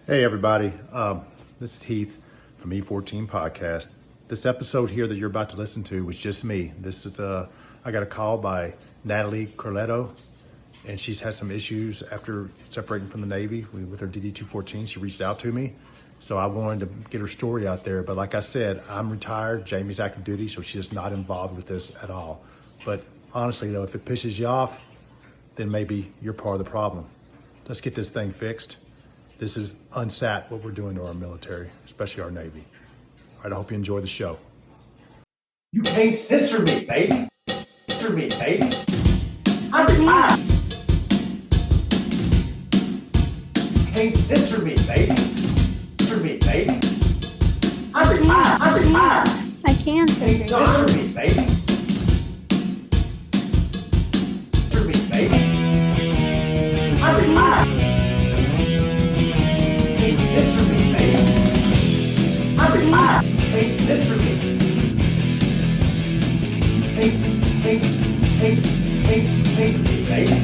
Hey, everybody. This is Heath from E14 Podcast. This episode here that you're about to listen to was just me. I got a call by Natalie Corletto, and she's had some issues after separating from the Navy with her DD-214. She reached out to me, so I wanted to get her story out there. But like I said, I'm retired. Jamie's active duty, so she's not involved with this at all. But honestly, though, if it pisses you off, then maybe you're part of the problem. Let's get this thing fixed. This is unsat what we're doing to our military, especially our Navy. All right, I hope you enjoy the show. You can't censor me, baby. Censor me, baby. I'm retired. You can't censor me, baby. Censor me, baby. I'm retired. I'm retired. I can You can't censor you. censor me, baby. Censor me, baby. I'm retired. You can't censor me, baby. I'm retired. You can't censor me. Can't me, baby. Can't censor me, baby.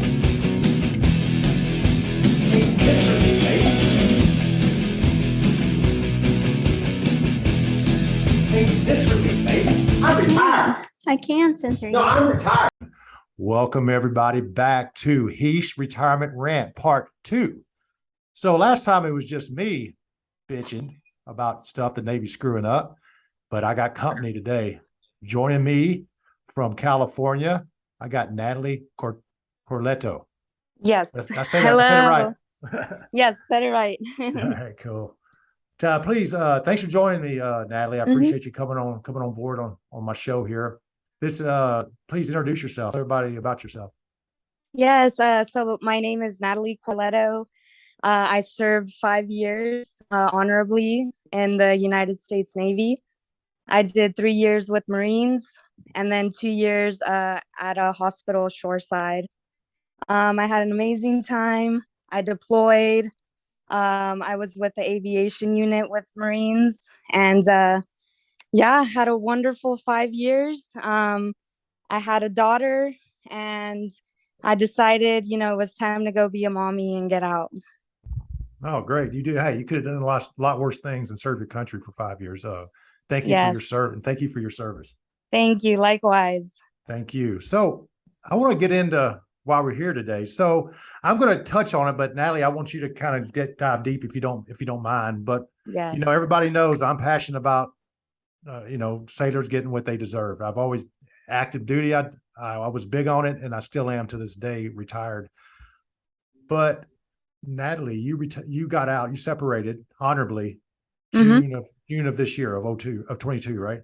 Can't censor me, baby. I'm retired. I can censor you. No, I'm retired. Welcome, everybody, back to Heath's Retirement Rant Part 2. So last time it was just me bitching about stuff the Navy's screwing up, but I got company today. Joining me from California, I got Natalie Corletto. Yes. I said Hello. it right. Yes, said it right. All right, cool. Please, thanks for joining me, Natalie. I appreciate you coming on board on my show here. Please introduce yourself. Tell everybody about yourself. Yes. So my name is Natalie Corletto. I served 5 years honorably in the United States Navy. I did 3 years with Marines and then 2 years at a hospital shoreside. I had an amazing time. I deployed. I was with the aviation unit with Marines and had a wonderful 5 years. I had a daughter and I decided, it was time to go be a mommy and get out. Oh, great. You do. Hey, you could have done a lot worse things and served your country for 5 years. Thank you for your service. And thank you for your service. Thank you. Likewise. Thank you. So I want to get into why we're here today. So I'm going to touch on it, but Natalie, I want you to kind of dive deep if you don't mind. But yes. Everybody knows I'm passionate about sailors getting what they deserve. I've always active duty. I was big on it, and I still am to this day. Retired, but Natalie, you got out. You separated honorably June of this year of 22, right?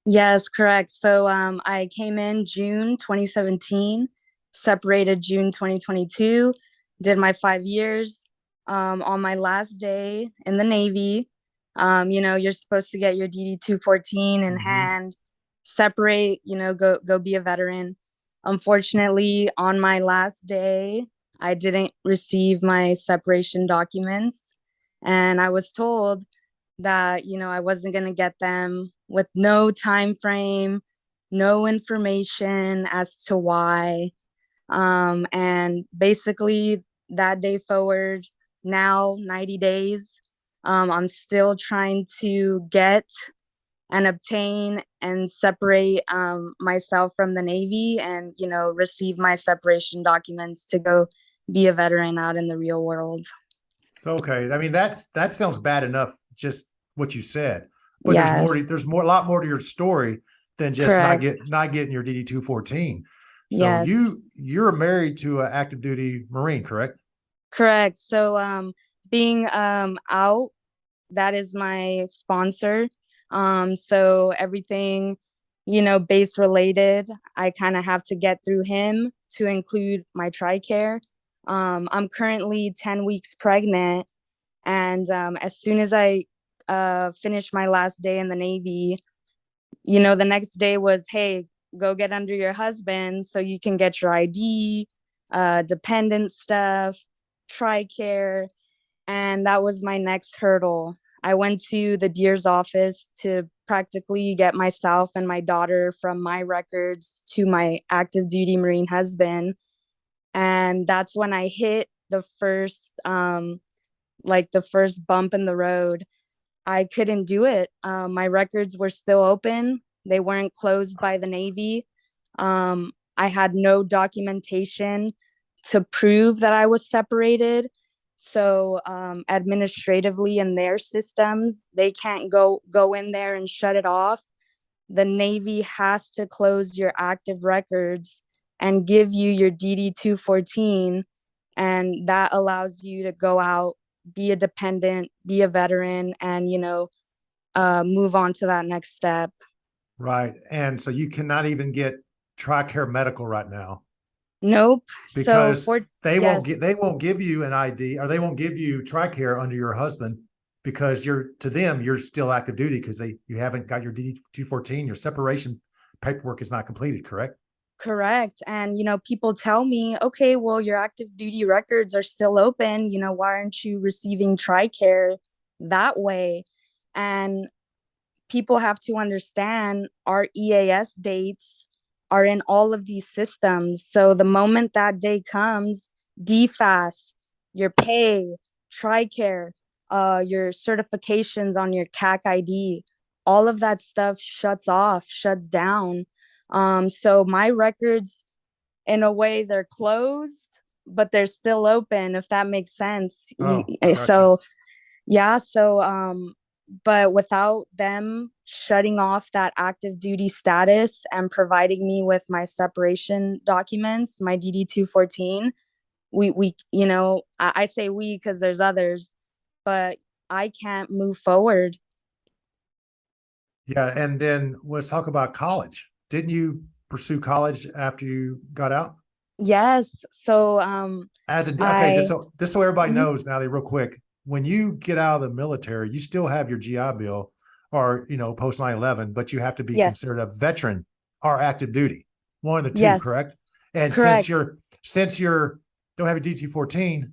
Yes, correct. So I came in June 2017, separated June 2022, did my 5 years. On my last day in the Navy, you're supposed to get your DD-214 in hand, separate, go be a veteran. Unfortunately, on my last day, I didn't receive my separation documents, and I was told that, I wasn't going to get them with no time frame, no information as to why. And basically that day forward, now 90 days, I'm still trying to get and obtain and separate myself from the Navy and, receive my separation documents to go be a veteran out in the real world. So, okay. I mean, that sounds bad enough, just what you said, but yes. there's a lot more to your story than just not getting your DD-214. So yes. you're married to an active duty Marine, correct? Correct. So being out, that is my sponsor. So everything, base related, I kind of have to get through him to include my TRICARE. I'm currently 10 weeks pregnant, and as soon as I finished my last day in the Navy, the next day was, hey, go get under your husband so you can get your ID, dependent stuff, TRICARE, and that was my next hurdle. I went to the DEER's office to practically get myself and my daughter from my records to my active duty Marine husband. And that's when I hit the first like the first bump in the road. I couldn't do it. My records were still open. They weren't closed by the Navy. I had no documentation to prove that I was separated. So administratively in their systems, they can't go in there and shut it off. The Navy has to close your active records and give you your DD 214, and that allows you to go out, be a dependent, be a veteran, and move on to that next step. Right. And so you cannot even get TRICARE medical right now Nope. So because for yes, they won't give you an ID, or they won't give you TRICARE under your husband, because to them you're still active duty, because you haven't got your DD 214, your separation paperwork is not completed, correct? correct. And people tell me, okay, well, your active duty records are still open. Why aren't you receiving TRICARE that way? And people have to understand our EAS dates are in all of these systems. So the moment that day comes, DFAS, your pay, TRICARE, your certifications on your CAC ID, all of that stuff shuts off, shuts down. So my records, in a way, they're closed, but they're still open, if that makes sense. Oh, I got you. So yeah, so but without them shutting off that active duty status and providing me with my separation documents, my DD 214, we I say we because there's others, but I can't move forward. Yeah. And then let's talk about college. Didn't you pursue college after you got out? Yes, so Okay, I just so everybody mhm, knows, Natalie, real quick, when you get out of the military, you still have your GI Bill, or post 9/11, but you have to be yes, considered a veteran or active duty, one of the two, yes, correct? And correct. since you're don't have a DT 14,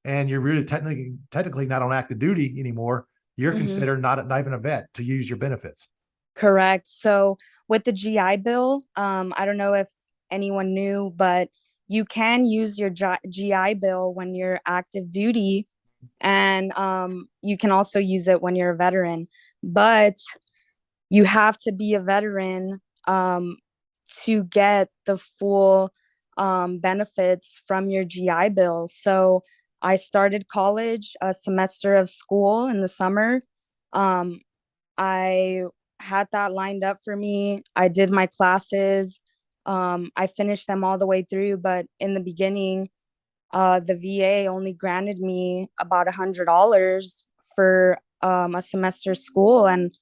and you're really technically not on active duty anymore, you're Mhm. considered not even a vet to use your benefits. Correct. So with the GI Bill, I don't know if anyone knew, but you can use your GI Bill when you're active duty, and you can also use it when you're a veteran. But you have to be a veteran to get the full benefits from your GI Bill. So I started college, a semester of school in the summer. Um, I had that lined up for me. I did my classes. I finished them all the way through, but in the beginning, the VA only granted me about $100 for a semester of school, and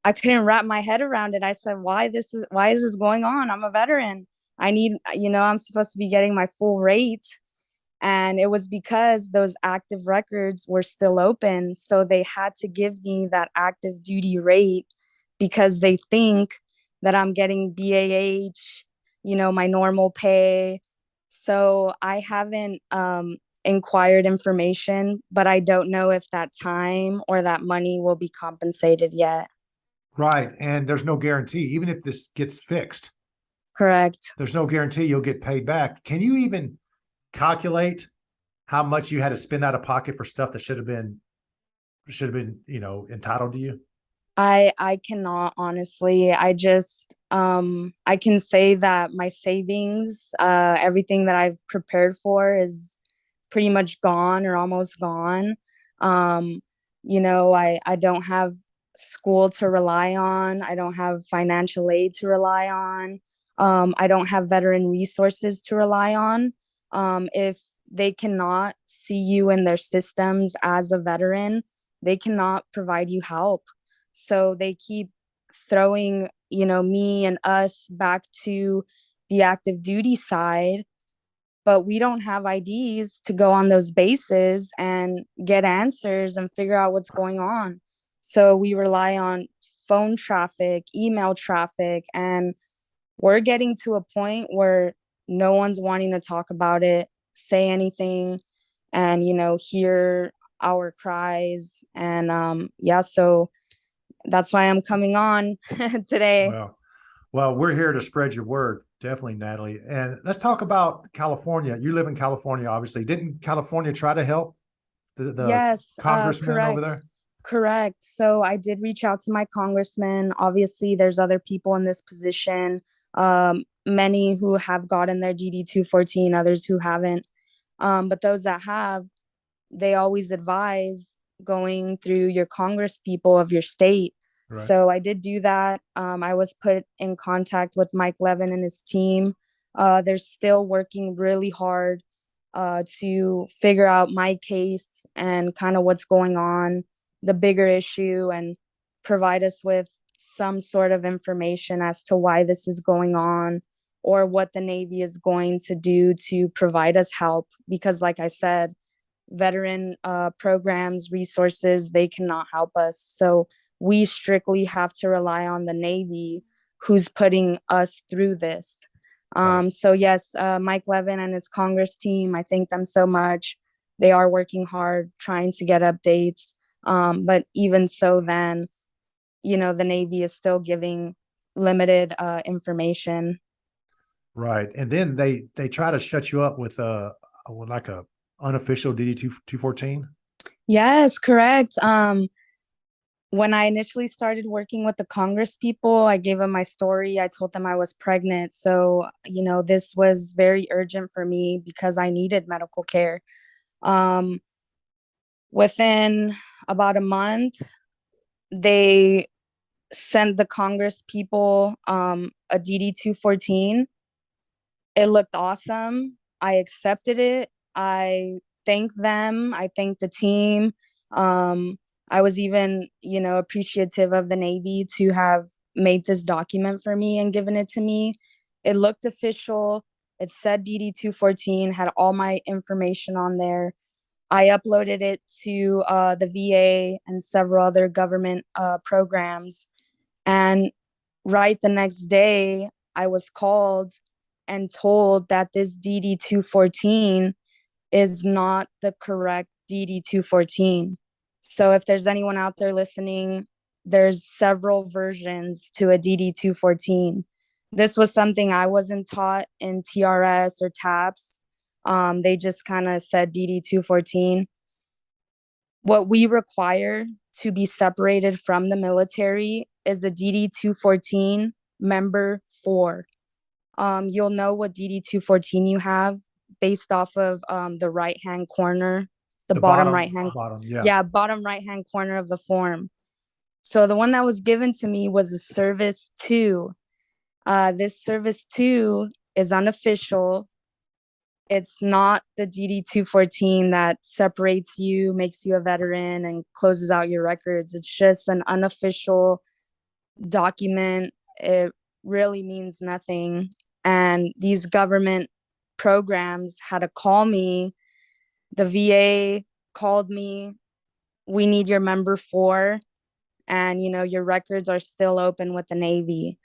I couldn't wrap my head around it. I said, why is this going on? I'm a veteran. I need, I'm supposed to be getting my full rate. And it was because those active records were still open. So they had to give me that active duty rate because they think that I'm getting BAH, my normal pay. So I haven't inquired information, but I don't know if that time or that money will be compensated yet. Right. And there's no guarantee, even if this gets fixed, Correct. there's no guarantee you'll get paid back. Can you even calculate how much you had to spend out of pocket for stuff that should have been entitled to you? I cannot, honestly. I can say that my savings, everything that I've prepared for is pretty much gone or almost gone. Um, I don't have school to rely on. I don't have financial aid to rely on. I don't have veteran resources to rely on. If they cannot see you in their systems as a veteran, they cannot provide you help. So they keep throwing, me and us back to the active duty side, but we don't have IDs to go on those bases and get answers and figure out what's going on. So we rely on phone traffic, email traffic, and we're getting to a point where no one's wanting to talk about it, say anything, and hear our cries. And yeah, so that's why I'm coming on today. Well, well, we're here to spread your word, definitely, Natalie. And let's talk about California. You live in California, obviously. Didn't California try to help the Yes, congressman over correct. there? Correct. So I did reach out to my congressman. Obviously, there's other people in this position, many who have gotten their DD 214, others who haven't. But those that have, they always advise going through your congress people of your state. Right. So I did do that. I was put in contact with Mike Levin and his team. They're still working really hard to figure out my case and kind of what's going on, the bigger issue, and provide us with some sort of information as to why this is going on or what the Navy is going to do to provide us help. Because, like I said, veteran programs, resources, they cannot help us. So we strictly have to rely on the Navy, who's putting us through this. Right. So yes, Mike Levin and his Congress team, I thank them so much. They are working hard, trying to get updates. But even so, then, the Navy is still giving limited information. Right. And then they try to shut you up with like a unofficial DD 214. Yes, correct. When I initially started working with the Congress people, I gave them my story. I told them I was pregnant. So, this was very urgent for me because I needed medical care. Um, Within about a month, they sent the Congress people a DD 214. It looked awesome. I accepted it. I thanked them. I thanked the team. Um, I was even, appreciative of the Navy to have made this document for me and given it to me. It looked official. It said DD 214, had all my information on there. I uploaded it to the VA and several other government programs. And right the next day, I was called and told that this DD 214 is not the correct DD 214. So if there's anyone out there listening, there's several versions to a DD 214. This was something I wasn't taught in TRS or TAPS. They just kind of said DD 214. What we require to be separated from the military is a DD 214 member 4. You'll know what DD 214 you have based off of the right hand corner, the The bottom right hand, bottom, yeah. yeah, bottom right hand corner of the form. So the one that was given to me was a service 2. This service 2 is unofficial. It's not the DD 214 that separates you, makes you a veteran, and closes out your records. It's just an unofficial document. It really means nothing. And these government programs had to call me. The VA called me. We need your member 4. And, your records are still open with the Navy.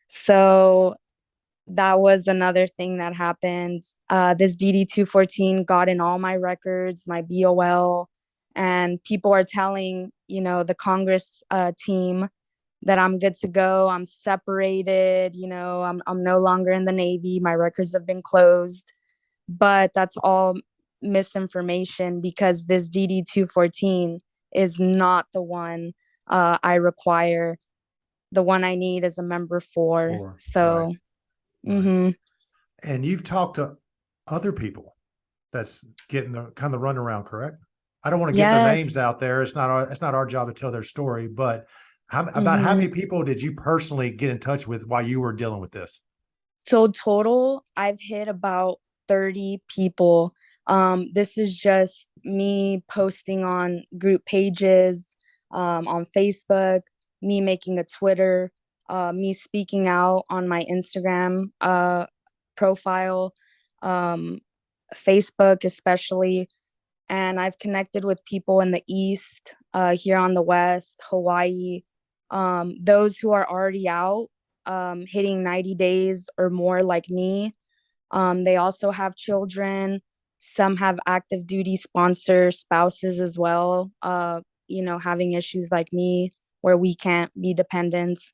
So that was another thing that happened. This DD 214 got in all my records, my BOL, and people are telling, the Congress team that I'm good to go. I'm separated, I'm no longer in the Navy. My records have been closed. But that's all misinformation because this DD 214 is not the one I require. The one I need is a member 4. Or right, So, right. mm-hmm. And you've talked to other people that's getting the kind of the runaround, correct? I don't want to get their Yes. names out there. It's not our job to tell their story, but about how Mm-hmm. many people did you personally get in touch with while you were dealing with this? So total, I've hit about 30 people. This is just me posting on group pages, on Facebook, me making a Twitter, me speaking out on my Instagram profile, um, Facebook especially. And I've connected with people in the East, here on the West, Hawaii, those who are already out, hitting 90 days or more like me. They also have children. Some have active duty sponsor spouses as well, having issues like me where we can't be dependents.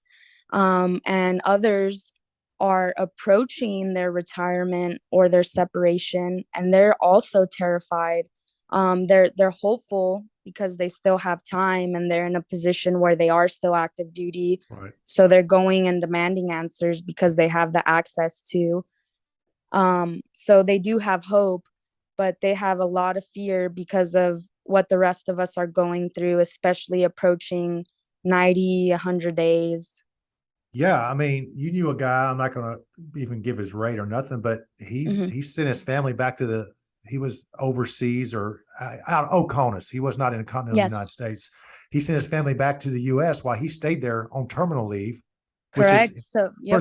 And others are approaching their retirement or their separation, and they're also terrified They're hopeful because they still have time and they're in a position where they are still active duty. Right. So they're going and demanding answers because they have the access to. So they do have hope, but they have a lot of fear because of what the rest of us are going through, especially approaching 90, 100 days. Yeah, I mean, you knew a guy. I'm not going to even give his rate or nothing, but Mm-hmm. he sent his family back to the. He was overseas or out of Oconus. He was not in the continental Yes, United States. He sent his family back to the U.S. while he stayed there on terminal leave, which correct. is So, yep.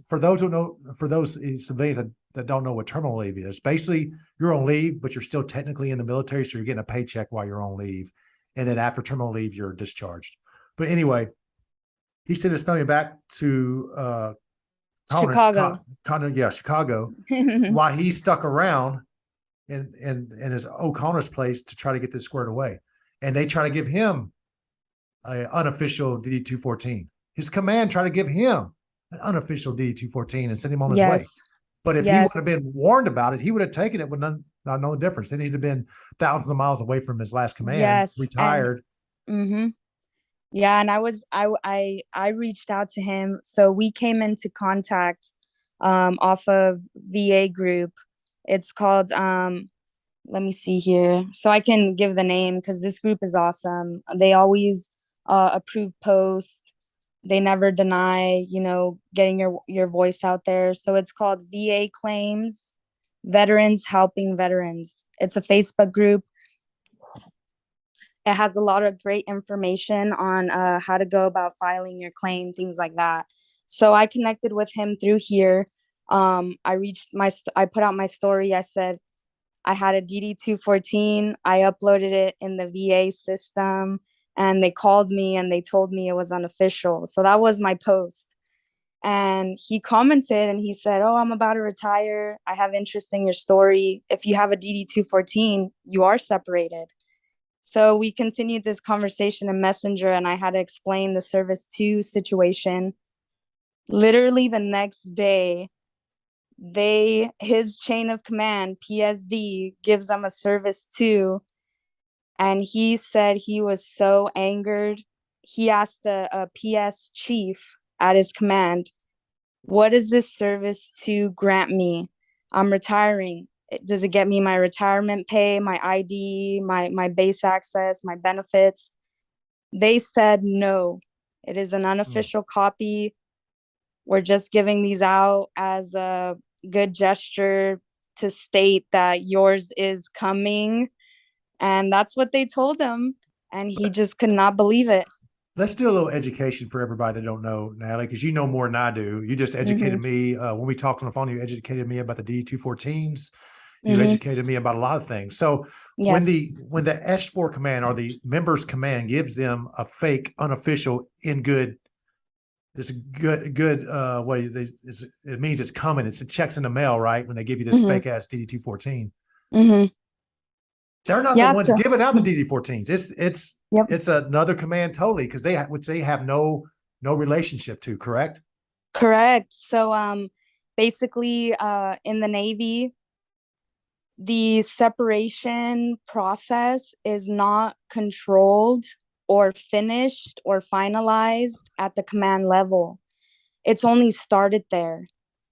for those who know for those civilians that don't know what terminal leave is. Basically, you're on leave, but you're still technically in the military, so you're getting a paycheck while you're on leave, and then after terminal leave, you're discharged. But anyway, he sent his family back to Chicago. Chicago, while he stuck around in his O'Connor's place to try to get this squared away. And they try to give him an unofficial DD 214. His command tried to give him an unofficial DD 214 and send him on his way. Yes. But if he would Yes. have been warned about it, he would have taken it with not no difference. Then he'd have been thousands of miles away from his last command, Yes. retired. And yeah, and I reached out to him. So we came into contact off of VA group. It's called let me see here. So I can give the name because this group is awesome. They always approve posts. They never deny, getting your voice out there. So it's called VA Claims Veterans Helping Veterans. It's a Facebook group. It has a lot of great information on how to go about filing your claim, things like that. So I connected with him through here. I put out my story. I said I had a DD 214. I uploaded it in the VA system, and they called me and they told me it was unofficial. So that was my post. And he commented and he said, "Oh, I'm about to retire. I have interest in your story. If you have a DD 214, you are separated." So we continued this conversation in Messenger, and I had to explain the service two situation. Literally the next day, his chain of command, PSD, gives them a service two, and he said he was so angered. He asked the PS chief at his command, "What does this service two grant me? I'm retiring. Does it get me my retirement pay, my ID, my base access, my benefits?" They said no. It is an unofficial copy. We're just giving these out as a good gesture to state that yours is coming. And that's what they told him. And he just could not believe it. Let's do a little education for everybody that don't know, Natalie, because you know more than I do. You just educated me when we talked on the phone. You educated me about the D214s. You educated me about a lot of things. So when Yes. when the S4 command or the members command gives them a fake, unofficial, in good, it's a good what it means it's coming. It's checks in the mail, right? When they give you this fake ass DD214. They're not the Yeah. ones So, giving out the DD14s. yep. It's another command totally because they have no relationship to. Correct. Correct. So basically in the Navy, the separation process is not controlled or finished or finalized at the command level. It's only started there.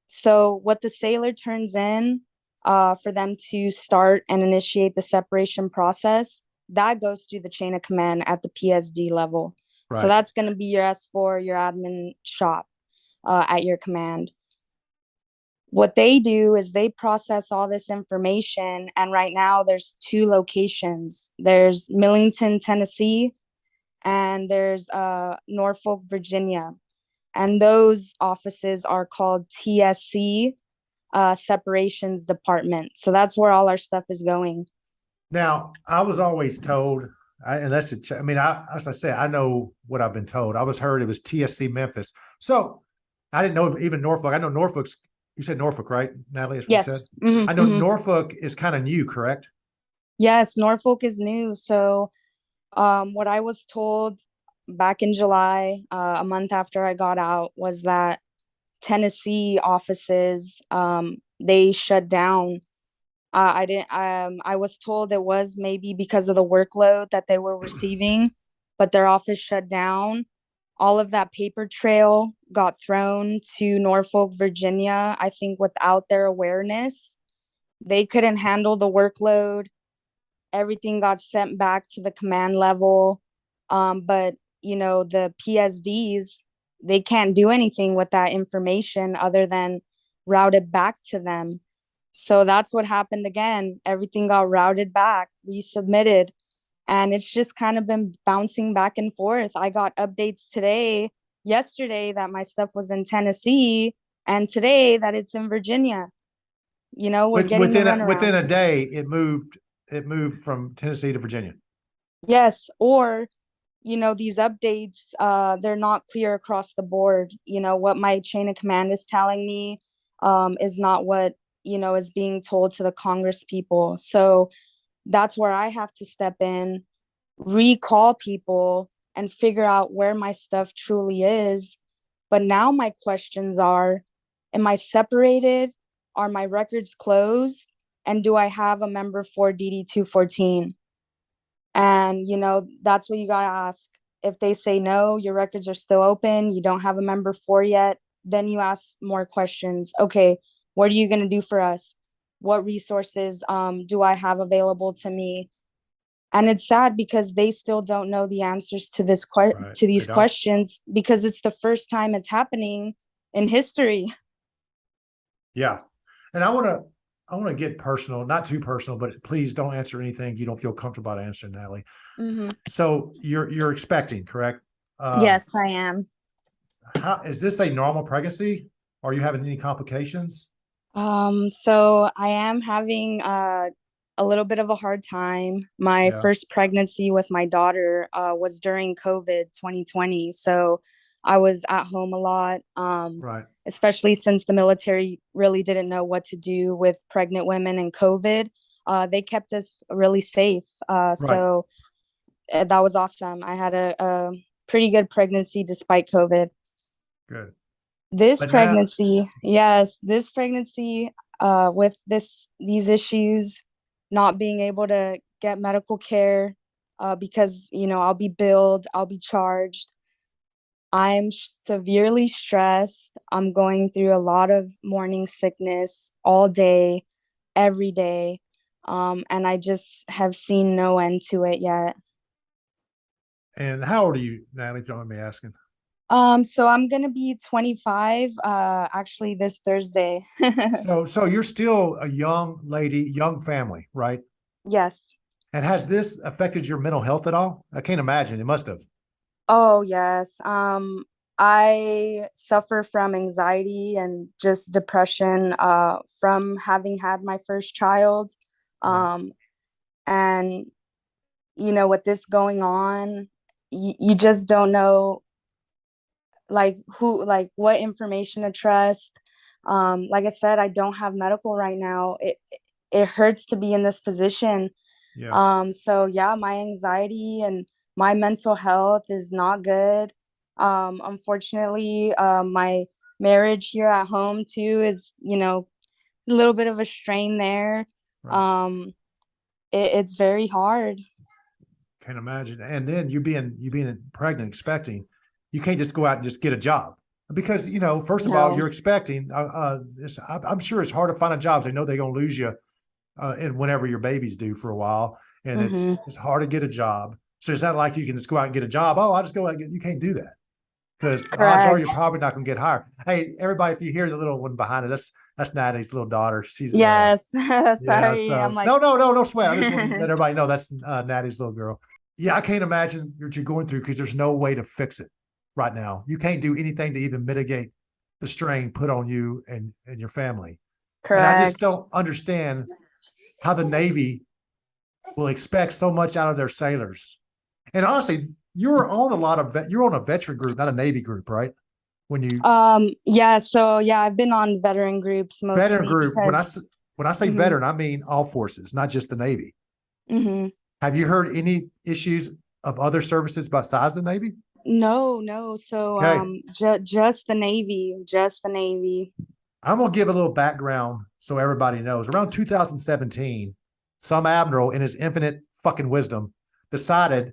So what the sailor turns in for them to start and initiate the separation process, that goes through the chain of command at the PSD level. Right. So that's going to be your S4, your admin shop at your command. What they do is they process all this information, and right now there's two locations. There's Millington, Tennessee, and there's Norfolk, Virginia. And those offices are called TSC, Separations Department. So that's where all our stuff is going. Now, I was always told, and that's as I said, I know what I've been told. I was heard it was TSC Memphis. So I didn't know even Norfolk. I know Norfolk's. You said Norfolk, right, Natalie? That's what Yes. you said. I know Norfolk is kind of new, correct? Yes, Norfolk is new. So what I was told back in July, a month after I got out, was that Tennessee offices, they shut down I didn't. I was told it was maybe because of the workload that they were receiving, but their office shut down. All of that paper trail got thrown to Norfolk, Virginia, I think without their awareness. They couldn't handle the workload. Everything got sent back to the command level. But, the PSDs, they can't do anything with that information other than route it back to them. So that's what happened again. Everything got routed back, resubmitted, and it's just kind of been bouncing back and forth. I got updates yesterday that my stuff was in Tennessee, and today that it's in Virginia. We're getting the Within runaround. a day, it moved from Tennessee to Virginia. Yes, or these updates, they're not clear across the board. What my chain of command is telling me is not what is being told to the Congress people. So that's where I have to step in, recall people, and figure out where my stuff truly is. But now my questions are, am I separated? Are my records closed? And do I have a member for DD 214? And, that's what you got to ask. If they say no, your records are still open, you don't have a member for yet, then you ask more questions. Okay, what are you going to do for us? What resources do I have available to me? And it's sad because they still don't know the answers to Right. to They these don't. questions, because it's the first time it's happening in history. Yeah. And I want to get personal, not too personal, but please don't answer anything you don't feel comfortable about answering, Natalie. Mm-hmm. So you're expecting, correct? Yes, I am. How is this a normal pregnancy? Are you having any complications? So I am having a little bit of a hard time. My Yeah. first pregnancy with my daughter was during COVID 2020. So I was at home a lot, Right. especially since the military really didn't know what to do with pregnant women and COVID. They kept us really safe. Right. So that was awesome. I had a pretty good pregnancy despite COVID. Good. This But now, pregnancy, yes, this pregnancy, with these issues, not being able to get medical care, because I'll be billed, I'll be charged. I'm severely stressed. I'm going through a lot of morning sickness all day, every day, and I just have seen no end to it yet. and how old are you, Natalie, if you don't mind me asking? So I'm gonna be 25, actually this Thursday. So you're still a young lady, young family, right? Yes. And has this affected your mental health at all? I can't imagine. It must have. Oh, yes. I suffer from anxiety and just depression from having had my first child. Right. Um, and with this going on, you just don't know like what information to trust. Like I said, I don't have medical right now. It hurts to be in this position. Yeah. So yeah, my anxiety and my mental health is not good. Unfortunately, my marriage here at home too is, a little bit of a strain there. Right. Um, it's very hard. Can't imagine. And then you being pregnant, expecting, you can't just go out and just get a job because first of all, No. you're expecting. I'm sure it's hard to find a job. They know they're going to lose you, and whenever your baby's due for a while, and Mm-hmm. it's hard to get a job. So it's not like you can just go out and get a job. Oh, I'll just go out and get. You can't do that because the odds are Correct. you're probably not going to get hired. Hey, everybody, if you hear the little one behind it, that's Natalie's little daughter. She's Yes. yeah. Sorry. I'm So like, no sweat. I just want to let everybody know that's Natalie's little girl. Yeah, I can't imagine what you're going through because there's no way to fix it right now. You can't do anything to even mitigate the strain put on you and your family. And I just correct. don't understand how the Navy will expect so much out of their sailors. And honestly, you're on a veteran group, not a Navy group, right? When you Yeah, so yeah, I've been on veteran groups veteran mostly group, because when I say mhm, veteran, I mean all forces, not just the Navy. mhm. Have you heard any issues of other services besides the Navy? No, no. So Okay. just the Navy, just the Navy. I'm going to give a little background so everybody knows. Around 2017, some admiral in his infinite fucking wisdom decided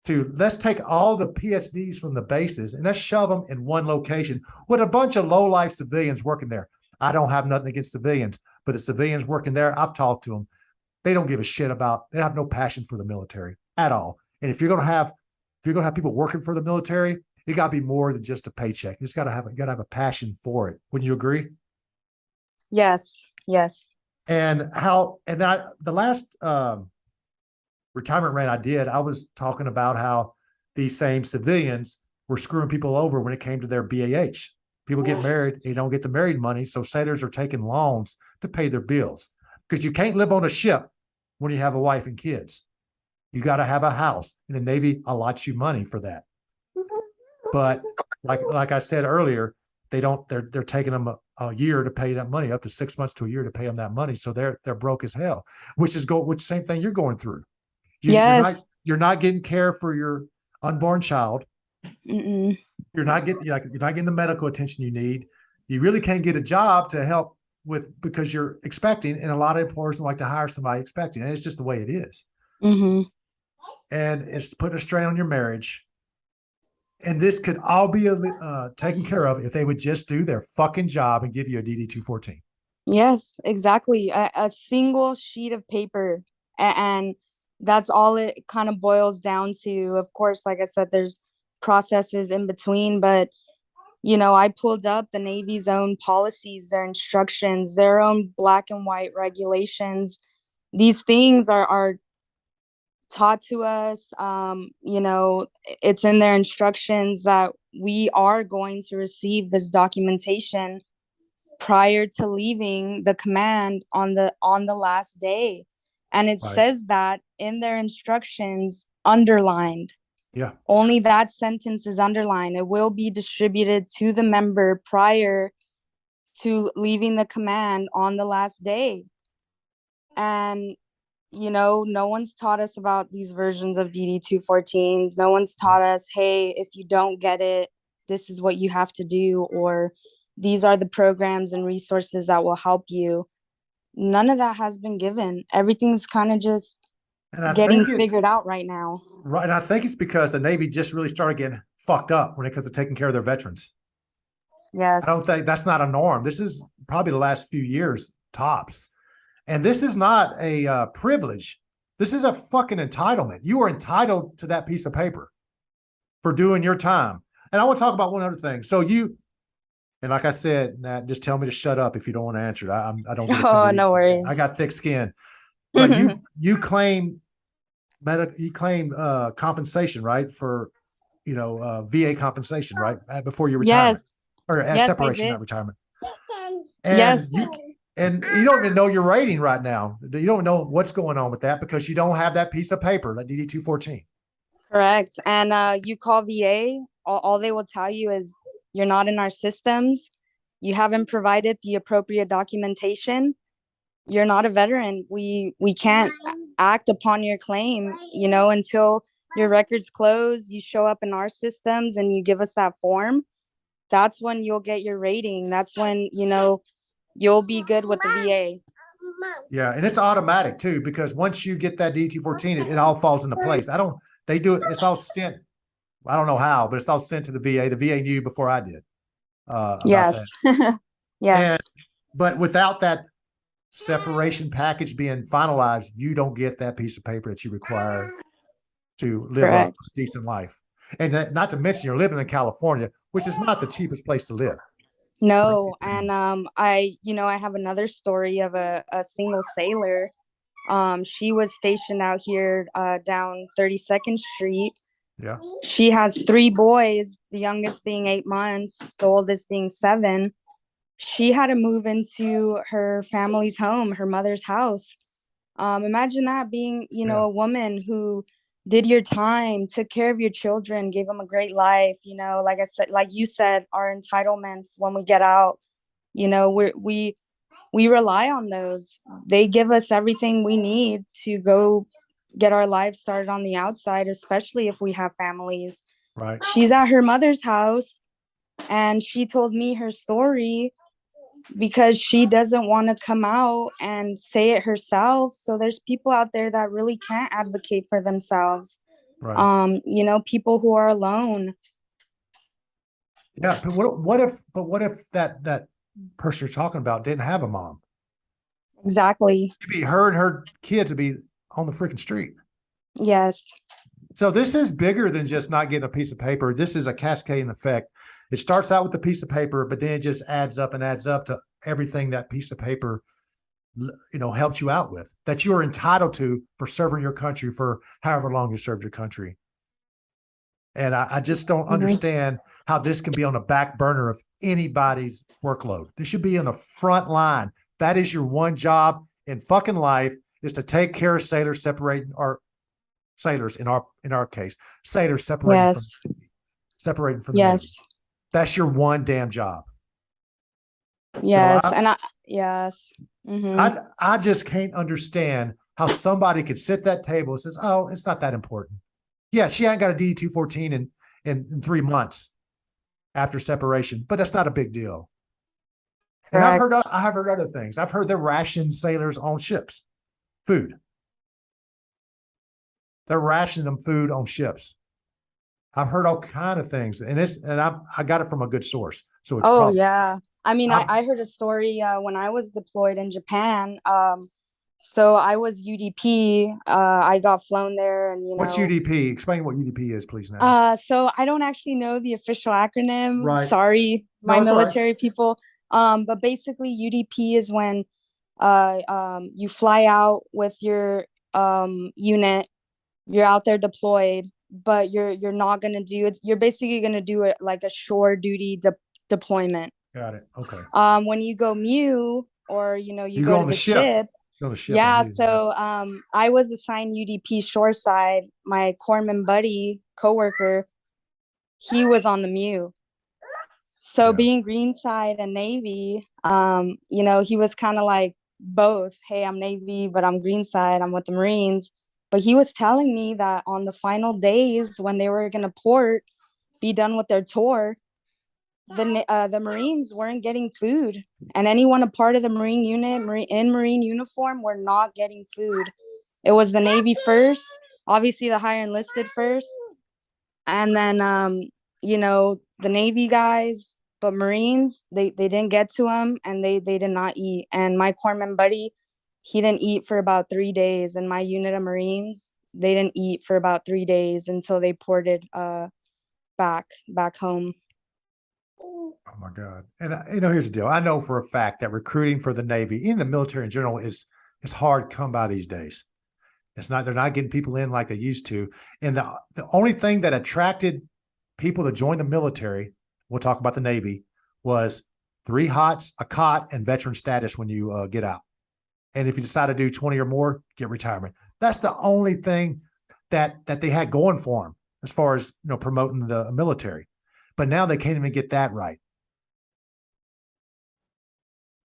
to let's take all the PSDs from the bases and let's shove them in one location with a bunch of low-life civilians working there. I don't have nothing against civilians, but the civilians working there, I've talked to them. They don't give a shit they have no passion for the military at all. And if you're going to have people working for the military, it got to be more than just a paycheck. It's got to have a passion for it. Wouldn't you agree? Yes. And the last retirement rant I did, I was talking about how these same civilians were screwing people over when it came to their BAH. People get married, they don't get the married money, so sailors are taking loans to pay their bills because you can't live on a ship when you have a wife and kids. You got to have a house, and the Navy allots you money for that. But like I said earlier, they don't. They're taking them a year to pay that money, up to 6 months to a year to pay them that money. So they're broke as hell. Which same thing you're going through. Yes. You're not getting care for your unborn child. Mm-mm. You're not getting the medical attention you need. You really can't get a job to help because you're expecting, and a lot of employers don't like to hire somebody expecting, and it's just the way it is. Mm-hmm. And it's putting a strain on your marriage. And this could all be taken care of if they would just do their fucking job and give you a DD-214. Yes, exactly. A single sheet of paper, and that's all it kind of boils down to. Of course, like I said, there's processes in between, but I pulled up the Navy's own policies, their instructions, their own black and white regulations. These things are taught to us. It's in their instructions that we are going to receive this documentation prior to leaving the command on the last day, and it says that in their instructions, underlined. Yeah, only that sentence is underlined. It will be distributed to the member prior to leaving the command on the last day. And no one's taught us about these versions of DD-214s. No one's taught us, hey, if you don't get it, this is what you have to do, or these are the programs and resources that will help you. None of that has been given. Everything's kind of just getting figured out right now. Right. And I think it's because the Navy just really started getting fucked up when it comes to taking care of their veterans. Yes. I don't think that's not a norm. This is probably the last few years tops. And this is not a privilege. This is a fucking entitlement. You are entitled to that piece of paper for doing your time. And I want to talk about one other thing. So and like I said, Nat, just tell me to shut up if you don't want to answer it. I don't get offended. Oh, no worries. I got thick skin. But you claim compensation, right? For VA compensation, right? Before your retirement. Yes. Or separation, not retirement. And yes. You don't even know your rating right now. You don't know what's going on with that because you don't have that piece of paper, that DD-214. Correct. And you call VA, all they will tell you is you're not in our systems. You haven't provided the appropriate documentation. You're not a veteran. We can't act upon your claim, until your record's closed, you show up in our systems and you give us that form. That's when you'll get your rating. That's when, you'll be good with the VA. Yeah, and it's automatic too, because once you get that DD-214, it all falls into place. They do it, it's all sent. I don't know how, but it's all sent to the VA. The VA knew before I did. Yes. Yes. But without that separation package being finalized, you don't get that piece of paper that you require to live a decent life. And not to mention you're living in California, which is not the cheapest place to live. No. And I have another story of a single sailor. She was stationed out here down 32nd Street. Yeah. She has 3 boys, the youngest being 8 months, the oldest being 7. She had to move into her family's home, her mother's house. Imagine that, being, a woman who did your time, took care of your children, gave them a great life. Like I said, like you said, our entitlements when we get out, we rely on those. They give us everything we need to go get our lives started on the outside, especially if we have families. Right. She's at her mother's house and she told me her story. because she doesn't want to come out and say it herself. So there's people out there that really can't advocate for themselves. Right. People who are alone. Yeah, but what if that person you're talking about didn't have a mom? Exactly. Maybe her and her kids would be on the freaking street. Yes. So this is bigger than just not getting a piece of paper. This is a cascading effect. It starts out with a piece of paper, but then it just adds up and adds up to everything that piece of paper, helped you out with, that you are entitled to for serving your country for however long you served your country. And I just don't understand how this can be on the back burner of anybody's workload. This should be on the front line. That is your one job in fucking life, is to take care of sailors separating, or sailors in our case, sailors separating from the Navy. Yes. That's your one damn job. Yes. So yes. I just can't understand how somebody could sit at that table and says, "Oh, it's not that important." Yeah, she ain't got a D-214 in 3 months after separation, but that's not a big deal. And I have heard other things. I've heard they're rationing sailors on ships food. They're rationing them food on ships. I've heard all kind of things, and I got it from a good source. So it's yeah. I mean, I heard a story when I was deployed in Japan. So I was UDP. I got flown there, and What's UDP? Explain what UDP is, please, now. So I don't actually know the official acronym. Right. Sorry, my military right. people. But basically UDP is when you fly out with your unit. You're out there deployed, but you're not gonna do it. You're basically gonna do it like a shore duty deployment. Got it. Okay. When you go MEU, or you go go on to the the ship. Go on the ship. Yeah, so I was assigned UDP shoreside. My corpsman buddy, coworker, he was on the MEU. So being Greenside and Navy, he was kind of like both. Hey, I'm Navy, but I'm Greenside. I'm with the Marines. But he was telling me that on the final days when they were gonna be done with their tour, the Marines weren't getting food, and anyone a part of the Marine unit, in Marine uniform, were not getting food. It was the Navy first, obviously the higher enlisted first, and then the Navy guys, but Marines, they didn't get to them, and they did not eat. And my corpsman buddy, he didn't eat for about 3 days, and my unit of Marines, they didn't eat for about 3 days until they ported back home. Oh my God. And here's the deal. I know for a fact that recruiting for the Navy, in the military in general, is hard to come by these days. They're not getting people in like they used to. And the only thing that attracted people to join the military, we'll talk about the Navy, was 3 hots, a cot, and veteran status when you get out. And if you decide to do 20 or more, get retirement. That's the only thing that they had going for them as far as promoting the military. But now they can't even get that right.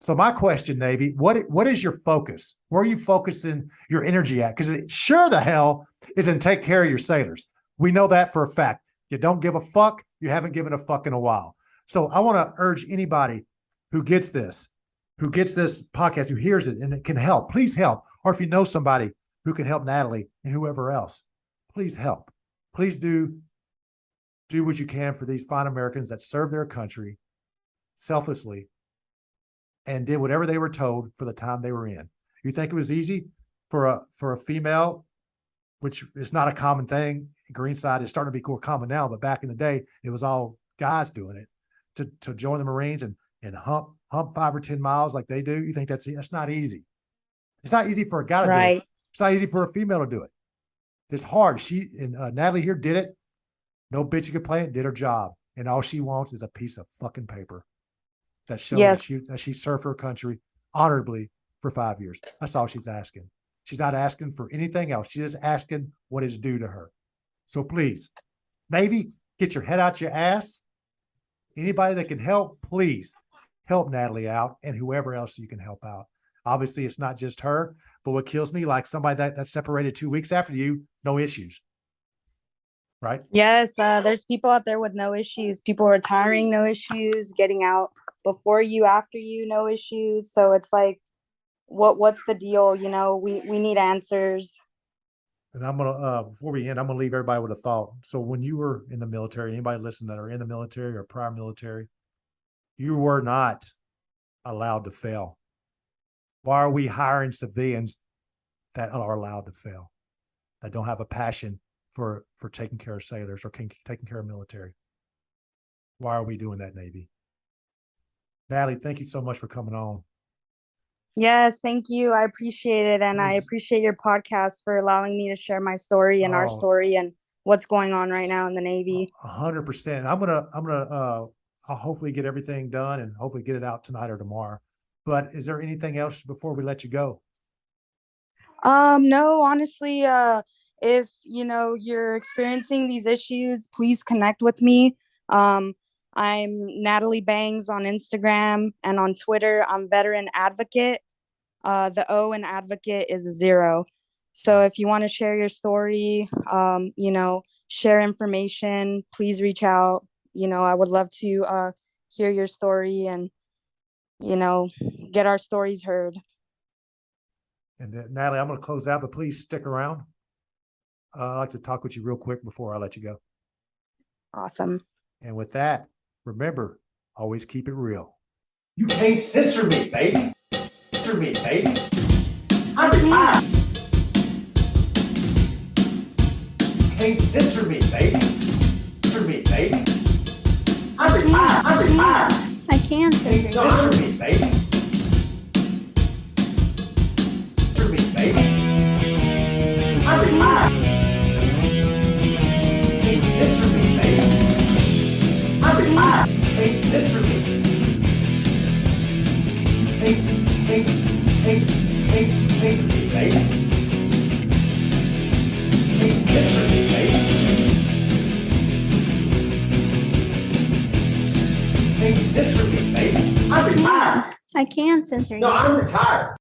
So my question, Navy, what is your focus? Where are you focusing your energy at? Because it sure the hell isn't take care of your sailors. We know that for a fact. You don't give a fuck. You haven't given a fuck in a while. So I want to urge anybody who gets this podcast, who hears it and it can help, please help. Or if you know somebody who can help Natalie and whoever else, please help. Please do what you can for these fine Americans that serve their country selflessly and did whatever they were told for the time they were in. You think it was easy for a female, which is not a common thing. Greenside is starting to be more common now, but back in the day, it was all guys doing it to join the Marines and hump 5 or 10 miles like they do. You think that's not easy. It's not easy for a guy to do it. It's not easy for a female to do it. It's hard. Natalie here did it. No bitch complaint, did her job. And all she wants is a piece of fucking paper that shows that she served her country honorably for 5 years. That's all she's asking. She's not asking for anything else. She's just asking what is due to her. So please, Navy, get your head out your ass. Anybody that can help, please help Natalie out, and whoever else you can help out. Obviously, it's not just her, but what kills me, like somebody that separated 2 weeks after you, no issues. Right? Yes, there's people out there with no issues, people retiring, no issues, getting out before you, after you, no issues. So it's like, what's the deal? You know, we need answers. And I'm gonna before we end, I'm gonna leave everybody with a thought. So when you were in the military, anybody listening that are in the military or prior military, you were not allowed to fail. Why are we hiring civilians that are allowed to fail, that don't have a passion for taking care of sailors or taking care of military? Why are we doing that, Navy? Natalie, thank you so much for coming on. Yes, thank you. I appreciate it. And I Yes. appreciate your podcast for allowing me to share my story and our Oh. story and what's going on right now in the Navy. 100%. I'll hopefully get everything done and hopefully get it out tonight or tomorrow. But is there anything else before we let you go? No, honestly, if you know you're experiencing these issues, please connect with me. I'm Natalie Bangs on Instagram and on Twitter. I'm Veteran Advocate. The O in advocate is a 0. So if you want to share your story, you know, share information, please reach out. You know, I would love to hear your story and, you know, get our stories heard. And then, Natalie, I'm going to close out, but please stick around. I'd like to talk with you real quick before I let you go. Awesome. And with that, remember, always keep it real. You can't censor me, baby. Censor me, baby. I'm retired. You can't censor me, baby. Censor me, baby. I'm retired. I'm retired. I can You can't censor censor me, baby. Censor me, baby. I'm retired. You can't censor me, baby. I'm retired. You can't censor me. Censor me, baby. Can't censor me, baby. Can't censor me, baby. I'm retired. I can censor you. No, I'm retired.